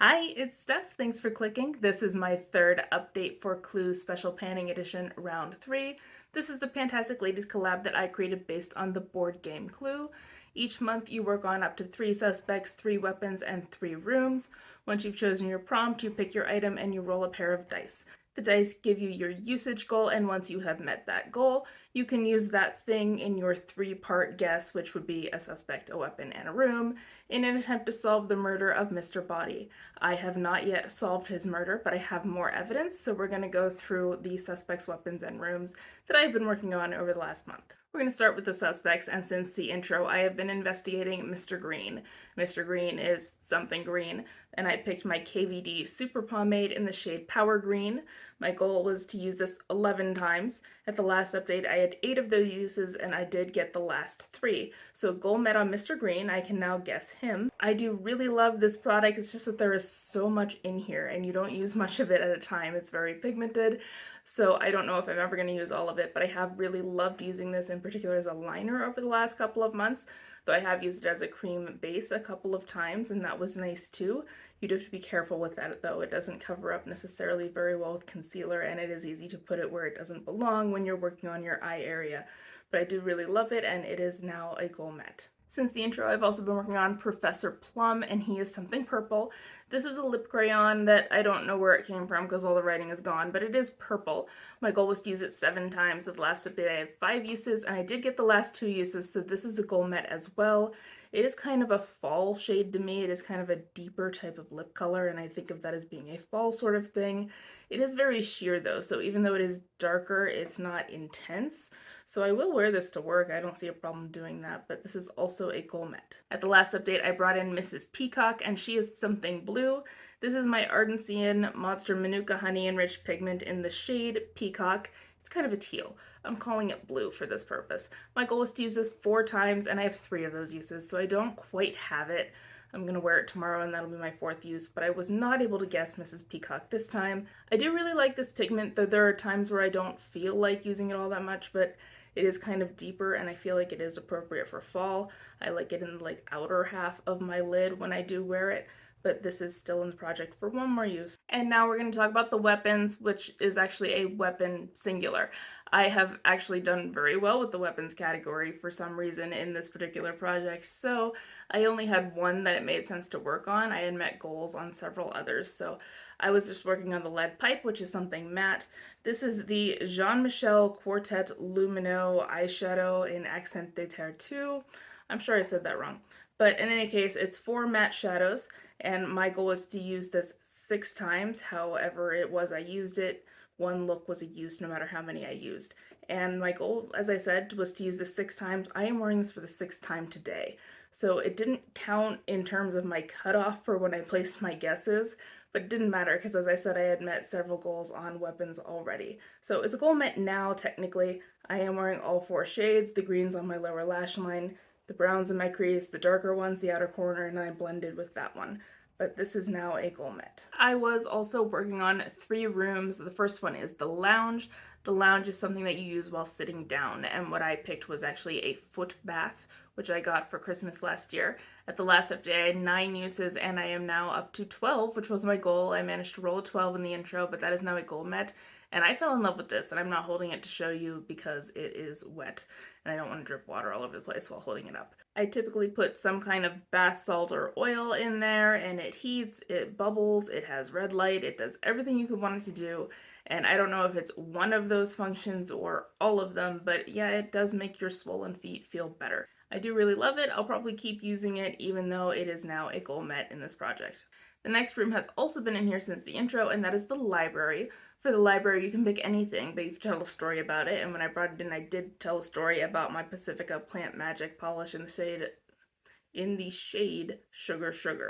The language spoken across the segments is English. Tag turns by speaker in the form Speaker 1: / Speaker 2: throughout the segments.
Speaker 1: Hi, it's Steph. Thanks for clicking. This is my third update for Clue Special Panning Edition Round 3. This is the Pantastic Ladies collab that I created based on the board game Clue. Each month you work on up to 3 suspects, 3 weapons, and 3 rooms. Once you've chosen your prompt, you pick your item and you roll a pair of dice. The dice give you your usage goal, and once you have met that goal, you can use that thing in your 3-part guess, which would be a suspect, a weapon, and a room, in an attempt to solve the murder of Mr. Body. I have not yet solved his murder, but I have more evidence, so we're going to go through the suspects' weapons and rooms that I've been working on over the last month. We're going to start with the suspects, and since the intro, I have been investigating Mr. Green. Mr. Green is something green, and I picked my KVD Super Pomade in the shade Power Green. My goal was to use this 11 times. At the last update, I had 8 of those uses, and I did get the last 3. So goal met on Mr. Green. I can now guess him. I do really love this product. It's just that there is so much in here, and you don't use much of it at a time. It's very pigmented, so I don't know if I'm ever going to use all of it, but I have really loved using this in particular as a liner over the last couple of months, though I have used it as a cream base a couple of times, and that was nice too. You'd have to be careful with that though. It doesn't cover up necessarily very well with concealer, and it is easy to put it where it doesn't belong when you're working on your eye area. But I do really love it, and it is now a goal met. Since the intro, I've also been working on Professor Plum, and he is something purple. This is a lip crayon that I don't know where it came from because all the writing is gone, but it is purple. My goal was to use it 7 times. At the last update, I had 5 uses, and I did get the last 2 uses, so this is a goal met as well. It is kind of a fall shade to me. It is kind of a deeper type of lip color, and I think of that as being a fall sort of thing. It is very sheer though, so even though it is darker, it's not intense. So I will wear this to work. I don't see a problem doing that, but this is also a goal met. At the last update, I brought in Mrs. Peacock, and she is something blue. This is my Ardensian Monster Manuka Honey Enriched Pigment in the shade Peacock. It's kind of a teal. I'm calling it blue for this purpose. My goal was to use this 4 times, and I have 3 of those uses, so I don't quite have it. I'm going to wear it tomorrow, and that'll be my 4th use, but I was not able to guess Mrs. Peacock this time. I do really like this pigment, though there are times where I don't feel like using it all that much, but it is kind of deeper, and I feel like it is appropriate for fall. I like it in the outer half of my lid when I do wear it, but this is still in the project for 1 more use. And now we're going to talk about the weapons, which is actually a weapon singular. I have actually done very well with the weapons category for some reason in this particular project, so I only had 1 that it made sense to work on. I had met goals on several others, so I was just working on the lead pipe, which is something matte. This is the Jean-Michel Quartet Lumino eyeshadow in Accent de Terre 2. I'm sure I said that wrong. But in any case, it's 4 matte shadows, and my goal was to use this 6 times. However it was I used it, 1 look was a use no matter how many I used. And my goal, as I said, was to use this 6 times. I am wearing this for the 6th time today. So it didn't count in terms of my cutoff for when I placed my guesses, but it didn't matter because, as I said, I had met several goals on weapons already. So it's a goal met now, technically. I am wearing all 4 shades, the greens on my lower lash line, the browns in my crease, the darker ones, the outer corner, and I blended with that one. But this is now a goal met. I was also working on 3 rooms. The first one is the lounge. The lounge is something that you use while sitting down, and what I picked was actually a foot bath, which I got for Christmas last year. At the last update, I had 9 uses, and I am now up to 12, which was my goal. I managed to roll a 12 in the intro, but that is now a goal met. And I fell in love with this, and I'm not holding it to show you because it is wet, and I don't want to drip water all over the place while holding it up. I typically put some kind of bath salt or oil in there, and it heats, it bubbles, it has red light, it does everything you could want it to do. And I don't know if it's one of those functions or all of them, but yeah, it does make your swollen feet feel better. I do really love it. I'll probably keep using it even though it is now a goal met in this project. The next room has also been in here since the intro, and that is the library. For the library, you can pick anything, but you have to tell a story about it, and when I brought it in, I did tell a story about my Pacifica Plant Magic polish in the shade Sugar Sugar.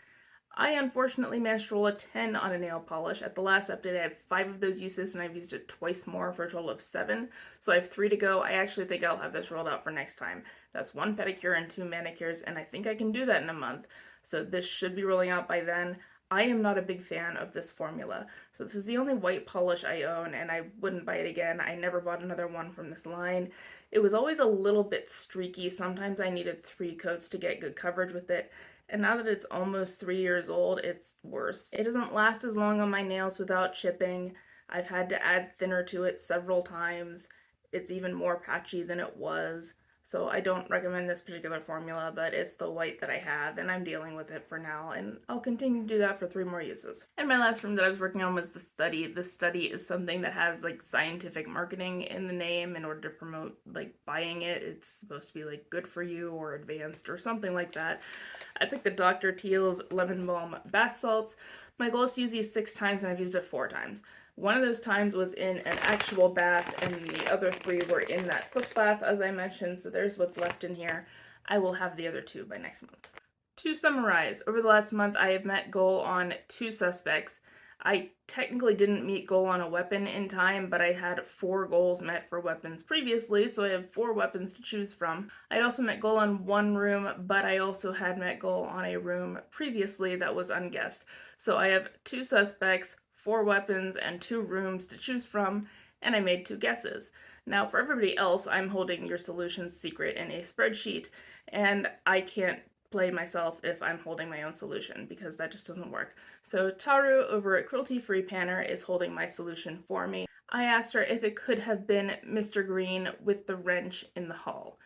Speaker 1: I unfortunately managed to roll a 10 on a nail polish. At the last update, I had 5 of those uses, and I've used it twice more for a total of 7. So I have 3 to go. I actually think I'll have this rolled out for next time. That's 1 pedicure and 2 manicures, and I think I can do that in a month. So this should be rolling out by then. I am not a big fan of this formula. So this is the only white polish I own, and I wouldn't buy it again. I never bought another one from this line. It was always a little bit streaky. Sometimes I needed 3 coats to get good coverage with it. And now that it's almost 3 years old, it's worse. It doesn't last as long on my nails without chipping. I've had to add thinner to it several times. It's even more patchy than it was. So I don't recommend this particular formula, but it's the white that I have, and I'm dealing with it for now, and I'll continue to do that for 3 more uses. And my last room that I was working on was the study. The study is something that has like scientific marketing in the name in order to promote like buying it. It's supposed to be like good for you or advanced or something like that. I picked the Dr. Teal's Lemon Balm bath salts. My goal is to use these 6 times, and I've used it 4 times. One of those times was in an actual bath, and the other 3 were in that foot bath, as I mentioned, so there's what's left in here. I will have the other 2 by next month. To summarize, over the last month, I have met goal on 2 suspects. I technically didn't meet goal on a weapon in time, but I had 4 goals met for weapons previously, so I have 4 weapons to choose from. I also met goal on 1 room, but I also had met goal on a room previously that was unguessed. So I have 2 suspects, 4 weapons, and 2 rooms to choose from, and I made 2 guesses. Now, for everybody else, I'm holding your solutions secret in a spreadsheet, and I can't play myself if I'm holding my own solution because that just doesn't work. So Taru over at Cruelty Free Panner is holding my solution for me. I asked her if it could have been Mr. Green with the wrench in the hall,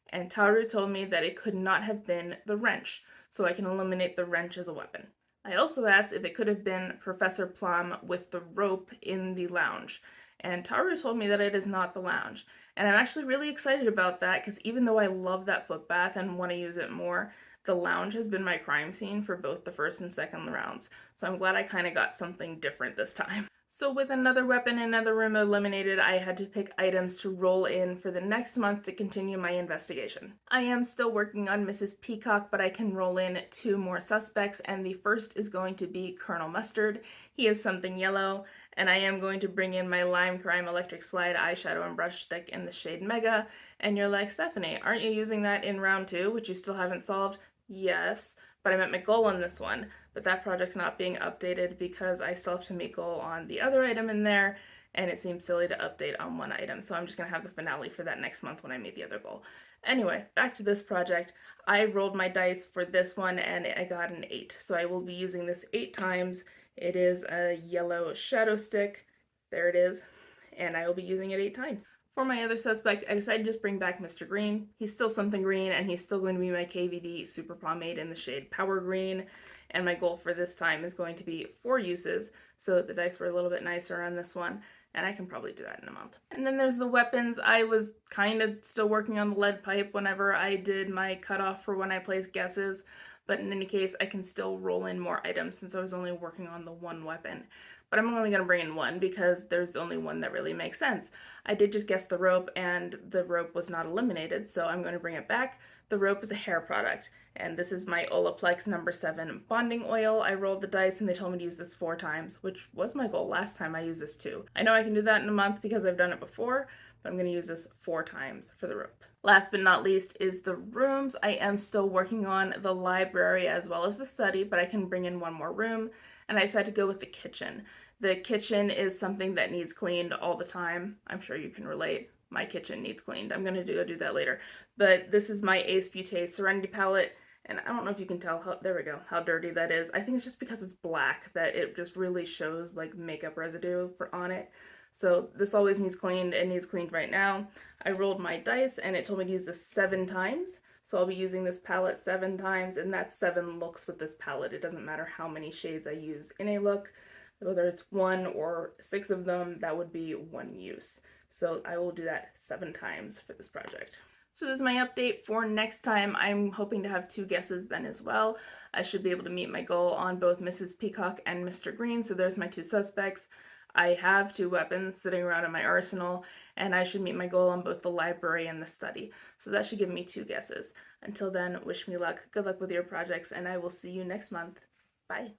Speaker 1: and Taru told me that it could not have been the wrench, so I can eliminate the wrench as a weapon. I also asked if it could have been Professor Plum with the rope in the lounge, and Taru told me that it is not the lounge. And I'm actually really excited about that because even though I love that foot bath and want to use it more, the lounge has been my crime scene for both the first and second rounds, so I'm glad I kind of got something different this time. So with another weapon and another room eliminated, I had to pick items to roll in for the next month to continue my investigation. I am still working on Mrs. Peacock, but I can roll in 2 more suspects, and the first is going to be Colonel Mustard. He is something yellow, and I am going to bring in my Lime Crime Electric Slide eyeshadow and brush stick in the shade Mega. And you're like, Stephanie, aren't you using that in round 2, which you still haven't solved? Yes, but I met my goal on this one, but that project's not being updated because I still have to meet goal on the other item in there, and it seems silly to update on one item, so I'm just going to have the finale for that next month when I meet the other goal. Anyway, back to this project. I rolled my dice for this one, and I got an 8, so I will be using this 8 times. It is a yellow shadow stick. There it is, and I will be using it 8 times. For my other suspect, I decided to just bring back Mr. Green. He's still something green, and he's still going to be my KVD Super Pomade in the shade Power Green. And my goal for this time is going to be 4 uses, so the dice were a little bit nicer on this one, and I can probably do that in a month. And then there's the weapons. I was kind of still working on the lead pipe whenever I did my cutoff for when I placed guesses, but in any case, I can still roll in more items since I was only working on the 1 weapon. But I'm only going to bring in 1 because there's only 1 that really makes sense. I did just guess the rope, and the rope was not eliminated, so I'm going to bring it back. The rope is a hair product, and this is my Olaplex number 7 bonding oil. I rolled the dice, and they told me to use this 4 times, which was my goal last time I used this too. I know I can do that in a month because I've done it before, but I'm going to use this 4 times for the rope. Last but not least is the rooms. I am still working on the library as well as the study, but I can bring in 1 more room, and I decided to go with the kitchen. The kitchen is something that needs cleaned all the time. I'm sure you can relate. My kitchen needs cleaned. I'm going to go do that later. But this is my Ace Beauté Serenity palette, and I don't know if you can tell how, there we go, how dirty that is. I think it's just because it's black that it just really shows like makeup residue on it. So this always needs cleaned. It needs cleaned right now. I rolled my dice, and it told me to use this 7 times. So I'll be using this palette 7 times, and that's 7 looks with this palette. It doesn't matter how many shades I use in a look. Whether it's 1 or 6 of them, that would be 1 use. So I will do that 7 times for this project. So this is my update for next time. I'm hoping to have 2 guesses then as well. I should be able to meet my goal on both Mrs. Peacock and Mr. Green, so there's my 2 suspects. I have 2 weapons sitting around in my arsenal, and I should meet my goal on both the library and the study. So that should give me 2 guesses. Until then, wish me luck, good luck with your projects, and I will see you next month. Bye.